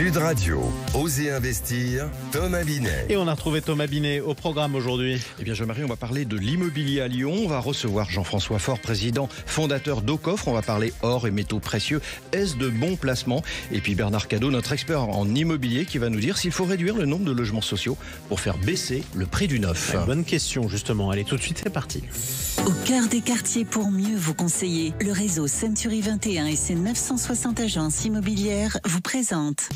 Sud Radio, Osez investir, Thomas Binet. Et on a retrouvé Thomas Binet au programme aujourd'hui. Eh bien, Jean-Marie, on va parler de l'immobilier à Lyon. On va recevoir Jean-François Faure, président, fondateur d'Aucoffre. On va parler or et métaux précieux. Est-ce de bons placements? Et puis Bernard Cadot, notre expert en immobilier, qui va nous dire s'il faut réduire le nombre de logements sociaux pour faire baisser le prix du neuf. Bonne question, justement. Allez, tout de suite, c'est parti. Au cœur des quartiers pour mieux vous conseiller, le réseau Century 21 et ses 960 agences immobilières vous présentent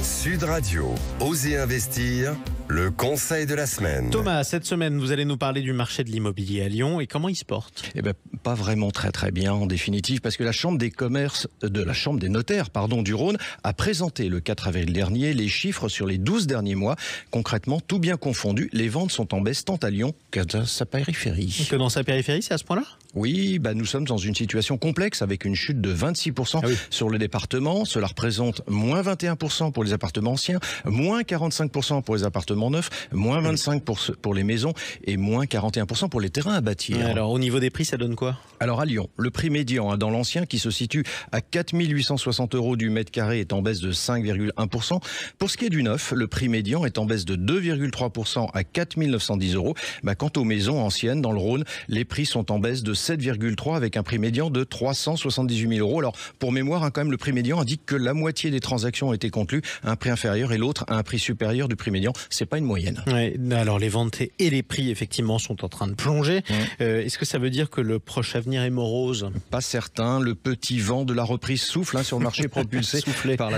Sud Radio, Osez investir, le conseil de la semaine. Thomas, cette semaine, vous allez nous parler du marché de l'immobilier à Lyon et comment il se porte. Eh ben, pas vraiment très bien en définitive, parce que la Chambre des commerces, la Chambre des notaires, du Rhône, a présenté le 4 avril dernier les chiffres sur les 12 derniers mois. Concrètement, tout bien confondu, les ventes sont en baisse tant à Lyon qu'à sa périphérie. Que dans sa périphérie, c'est à ce point-là ? Oui, nous sommes dans une situation complexe avec une chute de 26% sur le département. Cela représente moins 21% pour les appartements anciens, moins 45% pour les appartements neufs, moins 25% pour les maisons et moins 41% pour les terrains à bâtir. Alors, au niveau des prix, ça donne quoi ? Alors, à Lyon, le prix médian dans l'ancien qui se situe à 4 860 € du mètre carré est en baisse de 5,1%. Pour ce qui est du neuf, le prix médian est en baisse de 2,3% à 4 910 €. Quant aux maisons anciennes dans le Rhône, les prix sont en baisse de 7,3 avec un prix médian de 378 000 €. Alors, pour mémoire, quand même, le prix médian indique que la moitié des transactions ont été conclues à un prix inférieur et l'autre à un prix supérieur du prix médian. C'est pas une moyenne. Ouais, alors, les ventes et les prix, effectivement, sont en train de plonger. Est-ce que ça veut dire que le proche avenir est morose ? Pas certain. Le petit vent de la reprise souffle sur le marché propulsé par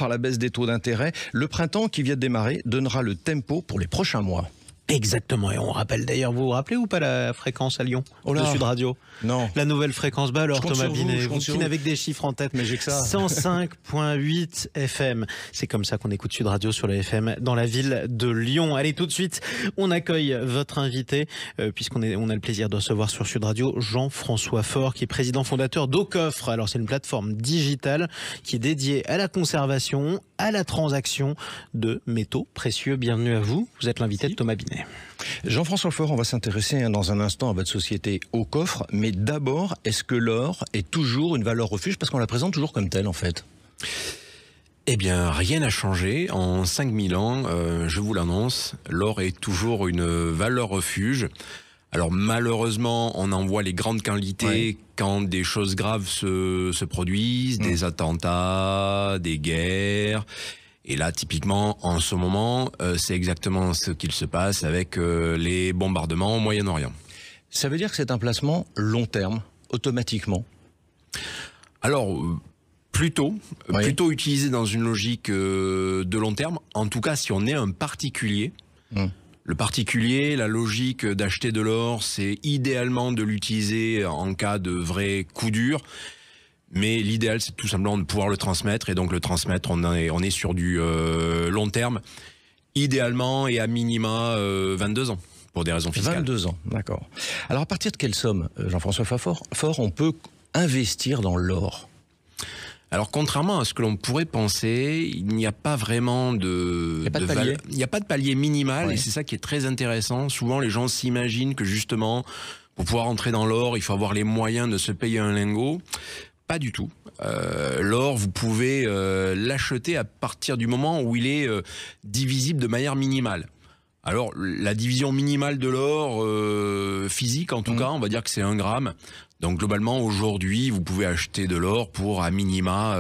la baisse des taux d'intérêt. Le printemps qui vient de démarrer donnera le tempo pour les prochains mois. Exactement, et on rappelle d'ailleurs, vous vous rappelez ou pas la fréquence à Lyon de Sud Radio ? Non. La nouvelle fréquence, alors Thomas Binet, vous qui n'avez que des chiffres en tête, mais j'ai que ça. 105.8 FM, c'est comme ça qu'on écoute Sud Radio sur le FM dans la ville de Lyon. Allez, tout de suite, on accueille votre invité, puisqu'on a le plaisir de recevoir sur Sud Radio Jean-François Faure, qui est président fondateur d'Aucoffre. Alors c'est une plateforme digitale qui est dédiée à la conservation, à la transaction de métaux précieux. Bienvenue à vous, vous êtes l'invité de Thomas Binet. Jean-François Faure, on va s'intéresser dans un instant à votre société Aucoffre, mais d'abord, est-ce que l'or est toujours une valeur refuge, parce qu'on la présente toujours comme telle en fait ? Eh bien, rien n'a changé. En 5000 ans, je vous l'annonce, l'or est toujours une valeur refuge. Alors malheureusement, on en voit les grandes quantités quand des choses graves se produisent, des attentats, des guerres. Et là, typiquement, en ce moment, c'est exactement ce qu'il se passe avec les bombardements au Moyen-Orient. Ça veut dire que c'est un placement long terme, automatiquement ? Alors, plutôt utilisé dans une logique de long terme. En tout cas, si on est un particulier, le particulier, la logique d'acheter de l'or, c'est idéalement de l'utiliser en cas de vrai coup dur. Mais l'idéal, c'est tout simplement de pouvoir le transmettre. Et donc, le transmettre, on est sur du long terme. Idéalement et à minima 22 ans, pour des raisons fiscales. 22 ans, d'accord. Alors, à partir de quelle somme, Jean-François Faure, on peut investir dans l'or ? Alors, contrairement à ce que l'on pourrait penser, il n'y a pas vraiment il n'y a pas de palier minimal. Et c'est ça qui est très intéressant. Souvent, les gens s'imaginent que justement, pour pouvoir entrer dans l'or, il faut avoir les moyens de se payer un lingot. Pas du tout. L'or, vous pouvez l'acheter à partir du moment où il est divisible de manière minimale. Alors, la division minimale de l'or, physique en tout cas, on va dire que c'est 1 gramme. Donc, globalement, aujourd'hui, vous pouvez acheter de l'or pour à minima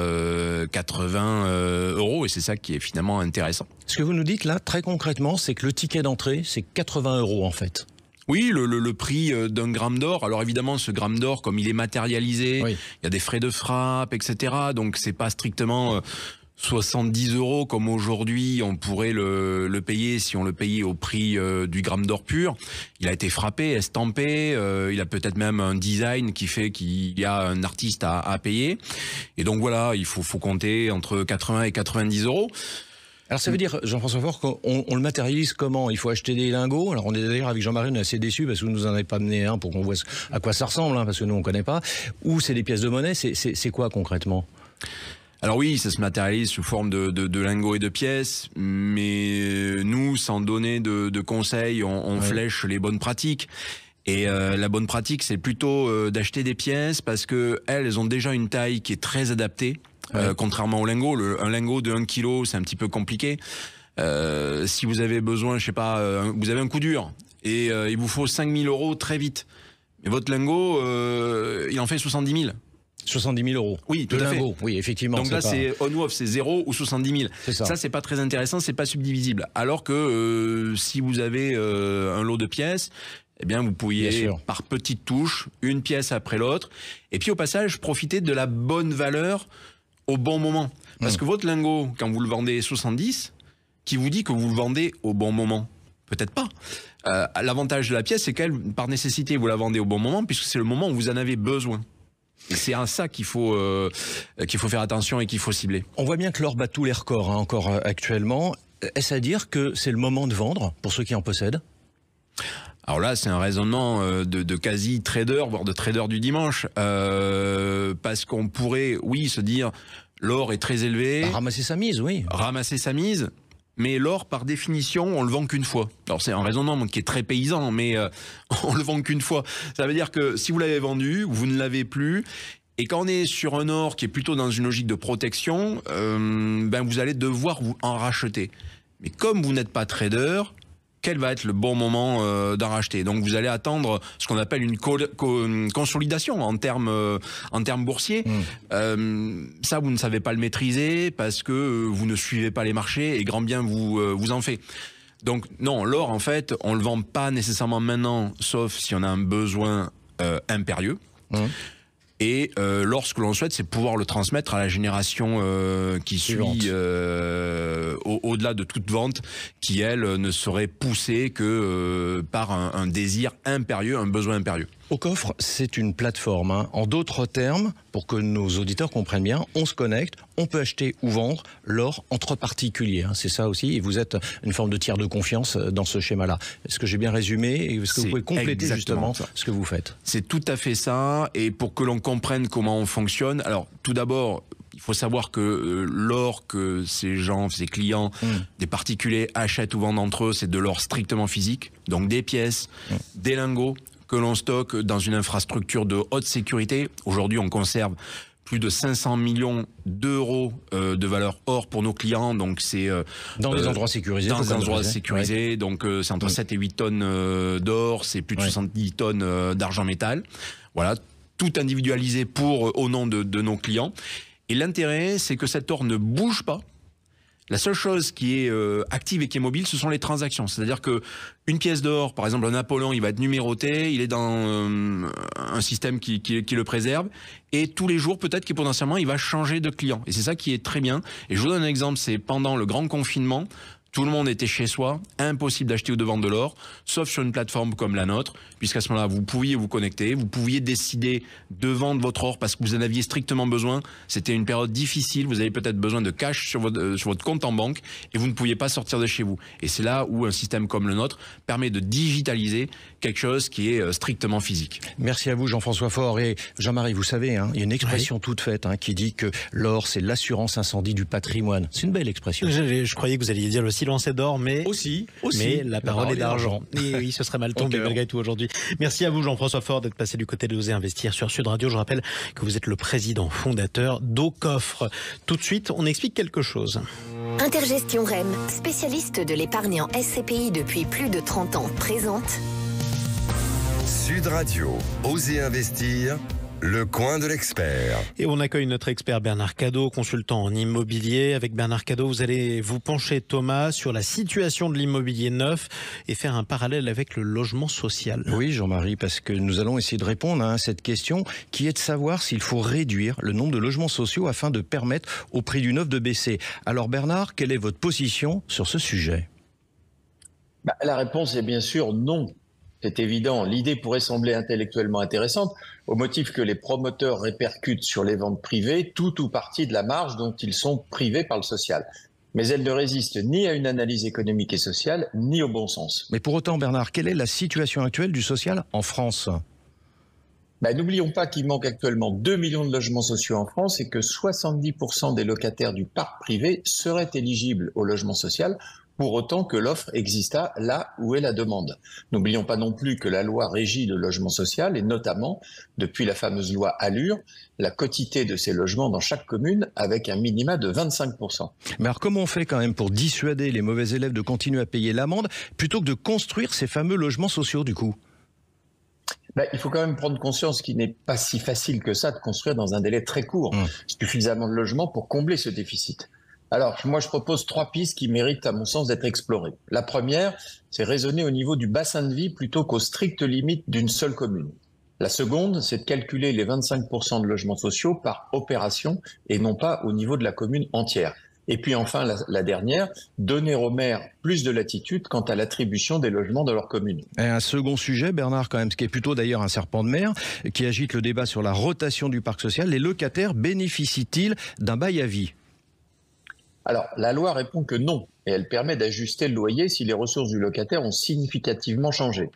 80 €. Et c'est ça qui est finalement intéressant. Ce que vous nous dites là, très concrètement, c'est que le ticket d'entrée, c'est 80 € en fait. Oui, le prix d'un gramme d'or. Alors évidemment, ce gramme d'or, comme il est matérialisé, il y a des frais de frappe, etc. Donc c'est pas strictement 70 € comme aujourd'hui on pourrait le payer si on le payait au prix du gramme d'or pur. Il a été frappé, estampé, il a peut-être même un design qui fait qu'il y a un artiste à payer. Et donc voilà, il faut compter entre 80 et 90 €. Alors ça veut dire, Jean-François Faure, qu'on le matérialise comment ? Il faut acheter des lingots. Alors on est d'ailleurs avec Jean-Marie, on est assez déçus parce que vous nous en avez pas amené un pour qu'on voit à quoi ça ressemble, parce que nous on connaît pas. Ou c'est des pièces de monnaie, c'est quoi concrètement ? Alors oui, ça se matérialise sous forme de lingots et de pièces, mais nous, sans donner de conseils, on flèche les bonnes pratiques. Et la bonne pratique, c'est plutôt d'acheter des pièces parce que elles ont déjà une taille qui est très adaptée contrairement au lingot. Un lingot de 1 kg, c'est un petit peu compliqué. Si vous avez besoin, je sais pas, vous avez un coup dur et il vous faut 5 000 € très vite. Mais votre lingot, il en fait 70 000. 70 000 €. Oui, tout à fait. Oui, effectivement. Donc là, c'est on ou off, c'est 0 ou 70 000. Ça, c'est pas très intéressant, c'est pas subdivisible. Alors que si vous avez un lot de pièces, eh bien, vous pourriez, par petites touches, une pièce après l'autre. Et puis, au passage, profiter de la bonne valeur au bon moment. Parce que votre lingot, quand vous le vendez 70, qui vous dit que vous le vendez au bon moment? Peut-être pas. L'avantage de la pièce, c'est qu'elle, par nécessité, vous la vendez au bon moment, puisque c'est le moment où vous en avez besoin. Et c'est à ça qu'il faut faire attention et qu'il faut cibler. On voit bien que l'or bat tous les records, encore actuellement. Est-ce à dire que c'est le moment de vendre pour ceux qui en possèdent? Alors là, c'est un raisonnement de quasi-trader, voire de trader du dimanche. Parce qu'on pourrait, oui, se dire, l'or est très élevé. Ramasser sa mise, oui. Ramasser sa mise. Mais l'or, par définition, on le vend qu'une fois. Alors c'est un raisonnement qui est très paysan, mais on le vend qu'une fois. Ça veut dire que si vous l'avez vendu, vous ne l'avez plus. Et quand on est sur un or qui est plutôt dans une logique de protection, vous allez devoir vous en racheter. Mais comme vous n'êtes pas trader, quel va être le bon moment d'en racheter? Donc vous allez attendre ce qu'on appelle une consolidation en termes boursiers. Ça, vous ne savez pas le maîtriser parce que vous ne suivez pas les marchés et grand bien vous en fait. Donc non, l'or, en fait, on le vend pas nécessairement maintenant, sauf si on a un besoin impérieux. Et lorsque l'on souhaite, c'est pouvoir le transmettre à la génération qui suit au-delà de toute vente, qui, elle, ne serait poussée que par un désir impérieux, un besoin impérieux. Au coffre, c'est une plateforme. En d'autres termes, pour que nos auditeurs comprennent bien, on se connecte, on peut acheter ou vendre l'or entre particuliers. C'est ça aussi, et vous êtes une forme de tiers de confiance dans ce schéma-là. Est-ce que j'ai bien résumé? Est-ce que vous pouvez compléter justement ce que vous faites? C'est tout à fait ça, et pour que l'on comprenne comment on fonctionne, alors tout d'abord, il faut savoir que l'or que ces clients, des particuliers achètent ou vendent entre eux, c'est de l'or strictement physique, donc des pièces, des lingots, que l'on stocke dans une infrastructure de haute sécurité. Aujourd'hui, on conserve plus de 500 millions d'euros de valeur or pour nos clients. Donc c'est dans des endroits sécurisés. Dans des endroits sécurisés. Donc c'est entre 7 et 8 tonnes d'or, c'est plus de 70 tonnes d'argent métal. Voilà, tout individualisé au nom de nos clients. Et l'intérêt, c'est que cet or ne bouge pas. La seule chose qui est active et qui est mobile, ce sont les transactions. C'est-à-dire que une pièce d'or, par exemple un Napoléon, il va être numéroté, il est dans un système qui le préserve, et tous les jours, peut-être que potentiellement, il va changer de client. Et c'est ça qui est très bien. Et je vous donne un exemple, c'est pendant le grand confinement, tout le monde était chez soi, impossible d'acheter ou de vendre de l'or, sauf sur une plateforme comme la nôtre, puisqu'à ce moment-là, vous pouviez vous connecter, vous pouviez décider de vendre votre or parce que vous en aviez strictement besoin. C'était une période difficile, vous avez peut-être besoin de cash sur votre compte en banque et vous ne pouviez pas sortir de chez vous. Et c'est là où un système comme le nôtre permet de digitaliser quelque chose qui est strictement physique. Merci à vous, Jean-François Faure. Et Jean-Marie, vous savez, il y a une expression toute faite qui dit que l'or, c'est l'assurance incendie du patrimoine. C'est une belle expression. Je croyais que vous alliez dire le silence est d'or, mais mais la parole est d'argent. Et oui, ce serait mal tombé malgré tout aujourd'hui. Merci à vous, Jean-François Faure, d'être passé du côté de Oser Investir sur Sud Radio. Je rappelle que vous êtes le président fondateur d'Aucoffre. Tout de suite, on explique quelque chose. Intergestion REM, spécialiste de l'épargne en SCPI depuis plus de 30 ans, présente Sud Radio, Oser Investir, le coin de l'expert. Et on accueille notre expert Bernard Cadot, consultant en immobilier. Avec Bernard Cadot, vous allez vous pencher, Thomas, sur la situation de l'immobilier neuf et faire un parallèle avec le logement social. Oui, Jean-Marie, parce que nous allons essayer de répondre à cette question qui est de savoir s'il faut réduire le nombre de logements sociaux afin de permettre au prix du neuf de baisser. Alors Bernard, quelle est votre position sur ce sujet? La réponse est bien sûr non. C'est évident. L'idée pourrait sembler intellectuellement intéressante au motif que les promoteurs répercutent sur les ventes privées tout ou partie de la marge dont ils sont privés par le social. Mais elle ne résiste ni à une analyse économique et sociale, ni au bon sens. Mais pour autant, Bernard, quelle est la situation actuelle du social en France ? N'oublions pas qu'il manque actuellement 2 millions de logements sociaux en France et que 70% des locataires du parc privé seraient éligibles au logement social, pour autant que l'offre exista là où est la demande. N'oublions pas non plus que la loi régit le logement social et notamment, depuis la fameuse loi Allure, la quotité de ces logements dans chaque commune avec un minima de 25%. Mais alors comment on fait quand même pour dissuader les mauvais élèves de continuer à payer l'amende plutôt que de construire ces fameux logements sociaux du coup ? Il faut quand même prendre conscience qu'il n'est pas si facile que ça de construire dans un délai très court suffisamment de logements pour combler ce déficit. Alors, moi, je propose 3 pistes qui méritent, à mon sens, d'être explorées. La première, c'est raisonner au niveau du bassin de vie plutôt qu'aux strictes limites d'une seule commune. La seconde, c'est de calculer les 25% de logements sociaux par opération et non pas au niveau de la commune entière. Et puis enfin, la dernière, donner aux maires plus de latitude quant à l'attribution des logements de leur commune. Et un second sujet, Bernard, quand même, ce qui est plutôt d'ailleurs un serpent de mer, qui agite le débat sur la rotation du parc social. Les locataires bénéficient-ils d'un bail à vie ? Alors, la loi répond que non, et elle permet d'ajuster le loyer si les ressources du locataire ont significativement changé.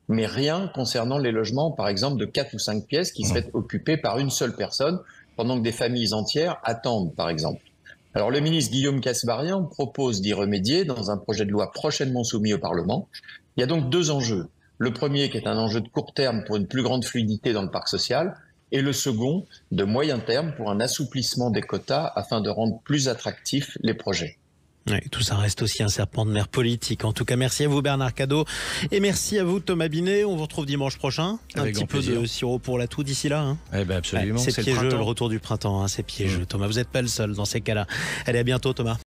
Mais rien concernant les logements, par exemple, de 4 ou 5 pièces qui seraient occupés par une seule personne, pendant que des familles entières attendent, par exemple. Alors, le ministre Guillaume Kasbarian propose d'y remédier dans un projet de loi prochainement soumis au Parlement. Il y a donc 2 enjeux. Le premier, qui est un enjeu de court terme pour une plus grande fluidité dans le parc social, et le second, de moyen terme, pour un assouplissement des quotas afin de rendre plus attractifs les projets. Oui, tout ça reste aussi un serpent de mer politique. En tout cas, merci à vous Bernard Cadot et merci à vous Thomas Binet. On vous retrouve dimanche prochain. Avec un petit peu de sirop pour la toux d'ici là. Hein. Eh ben absolument. Ouais, c'est piégeux, le retour du printemps. Hein, c'est piégeux, Thomas. Vous n'êtes pas le seul dans ces cas-là. Allez, à bientôt Thomas.